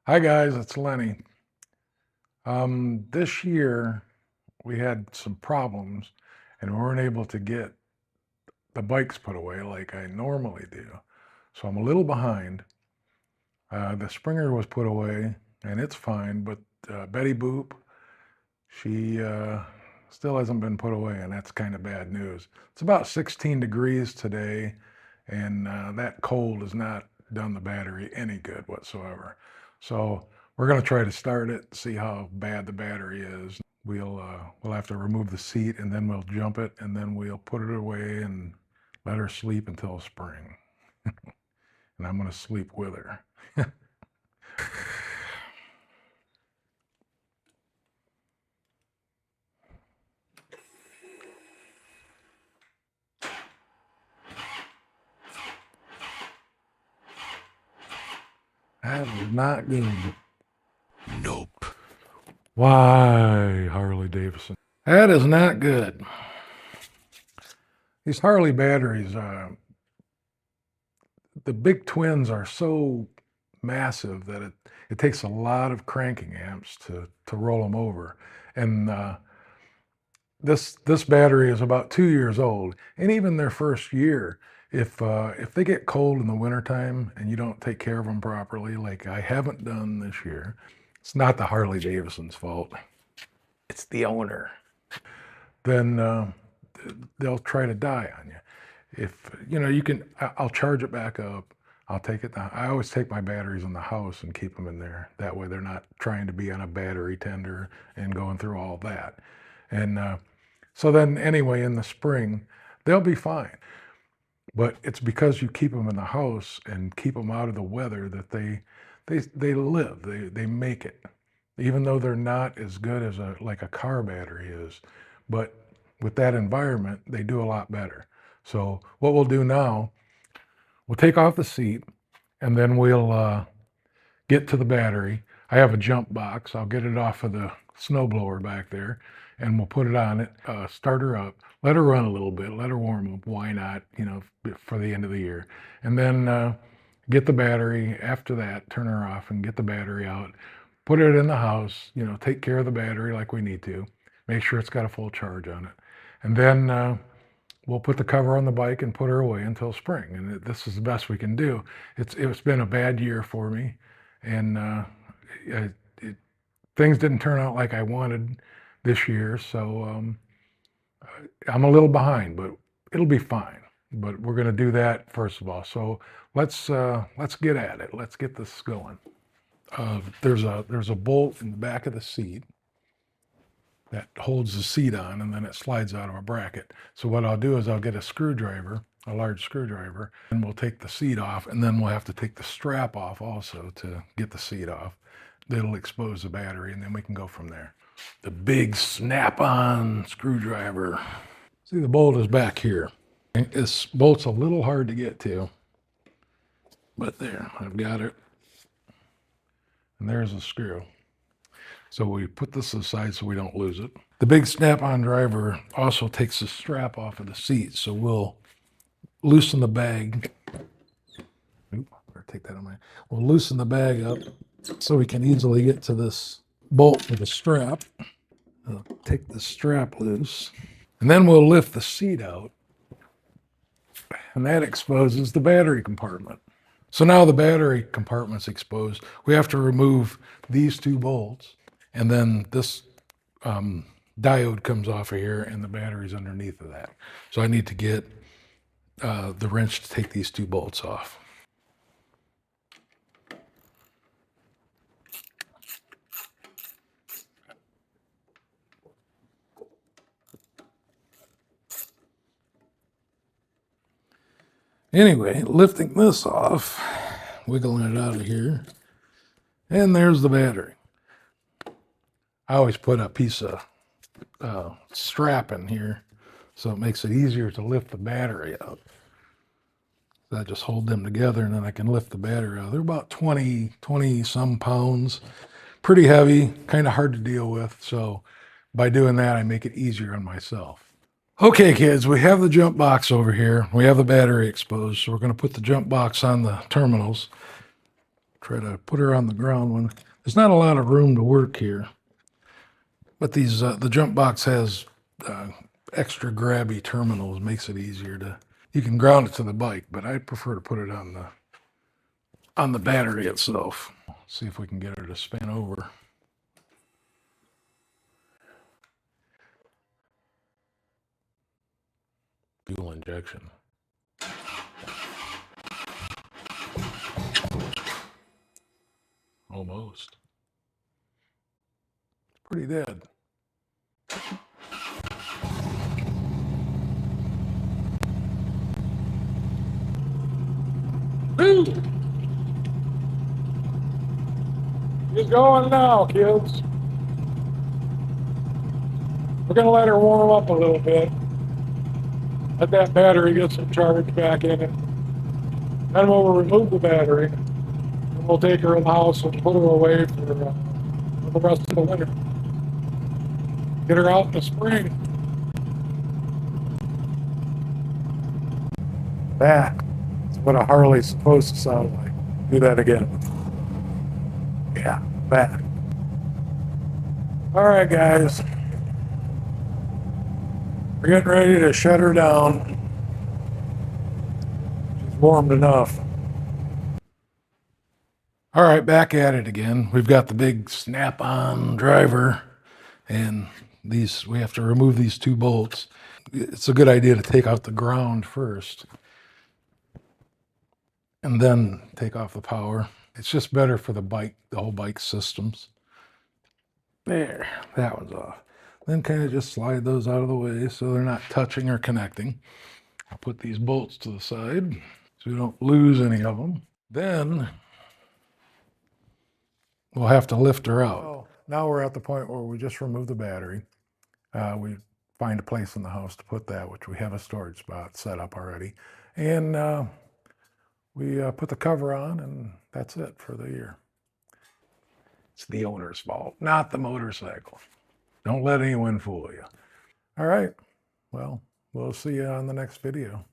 Hi guys, it's Lenny. This year we had some problems and we weren't able to get the bikes put away like I normally do. So I'm a little behind. The Springer was put away and it's fine, but Betty Boop, she still hasn't been put away, and that's kind of bad news. It's about 16 degrees today, and that cold has not done the battery any good whatsoever. So we're going to try to start it, see how bad the battery is. We'll have to remove the seat, and then we'll jump it, and then we'll put it away and let her sleep until spring. And I'm going to sleep with her. That is not good. Nope. Why, Harley Davidson? That is not good. These Harley batteries, the big twins are so massive that it takes a lot of cranking amps to roll them over. And this battery is about 2 years old, and even their first year, if they get cold in the wintertime and you don't take care of them properly, like I haven't done this year, it's not the Harley Davidson's fault. It's the owner. Then they'll try to die on you. If you know, you can, I'll charge it back up. I'll take it down. I always take my batteries in the house and keep them in there. That way they're not trying to be on a battery tender and going through all that. And so then anyway, in the spring, they'll be fine. But it's because you keep them in the house and keep them out of the weather that they live. They make it, even though they're not as good as like a car battery is. But with that environment, they do a lot better. So what we'll do now, we'll take off the seat, and then we'll get to the battery. I have a jump box. I'll get it off of the snowblower back there, and we'll put it on it, start her up, let her run a little bit, let her warm up. Why not, for the end of the year. And then get the battery after that, turn her off and get the battery out, put it in the house, take care of the battery like we need to, make sure it's got a full charge on it. And then we'll put the cover on the bike and put her away until spring. And this is the best we can do. It's been a bad year for me, and things didn't turn out like I wanted this year. So I'm a little behind, but it'll be fine. But we're going to do that first of all. So let's get at it. Let's get this going. There's a bolt in the back of the seat that holds the seat on, and then it slides out of a bracket. So what I'll do is I'll get a screwdriver, a large screwdriver, and we'll take the seat off, and then we'll have to take the strap off also to get the seat off. That'll expose the battery, and then we can go from there. The big snap-on screwdriver. See, the bolt is back here. This bolt's a little hard to get to, but there, I've got it. And there's the screw. So we put this aside so we don't lose it. The big snap-on driver also takes the strap off of the seat, so we'll loosen the bag. Oop, better take that on my. We'll loosen the bag up so we can easily get to this bolt with a strap. I'll take the strap loose, and then we'll lift the seat out, and that exposes the battery compartment. So now the battery compartment's exposed. We have to remove these two bolts, and then this diode comes off of here, and the battery's underneath of that. So I need to get the wrench to take these two bolts off. Anyway, lifting this off, wiggling it out of here, and there's the battery. I always put a piece of strap in here so it makes it easier to lift the battery out. So I just hold them together, and then I can lift the battery out. They're about 20 some pounds, pretty heavy, kind of hard to deal with. So by doing that, I make it easier on myself. Okay, kids, we have the jump box over here. We have the battery exposed, so we're going to put the jump box on the terminals, try to put her on the ground when there's not a lot of room to work here. But these the jump box has extra grabby terminals, makes it easier to. You can ground it to the bike, but I prefer to put it on the battery itself. See if we can get her to spin over. Fuel injection. Almost. It's pretty dead. She's going now, kids. We're going to let her warm up a little bit. Let that battery get some charge back in it. Then we'll remove the battery. And we'll take her in the house and put her away for the rest of the winter. Get her out in the spring. That's what a Harley's supposed to sound like. Do that again. Yeah, that. All right, guys. We're getting ready to shut her down. She's warmed enough. All right, back at it again. We've got the big snap-on driver, and we have to remove these 2 bolts. It's a good idea to take out the ground first and then take off the power. It's just better for the bike, the whole bike systems. There, that one's off. Then kind of just slide those out of the way so they're not touching or connecting. I'll put these bolts to the side so we don't lose any of them. Then we'll have to lift her out. Oh, now we're at the point where we just remove the battery. We find a place in the house to put that, which we have a storage spot set up already. And we put the cover on, and that's it for the year. It's the owner's fault, not the motorcycle. Don't let anyone fool you. All right. Well, we'll see you on the next video.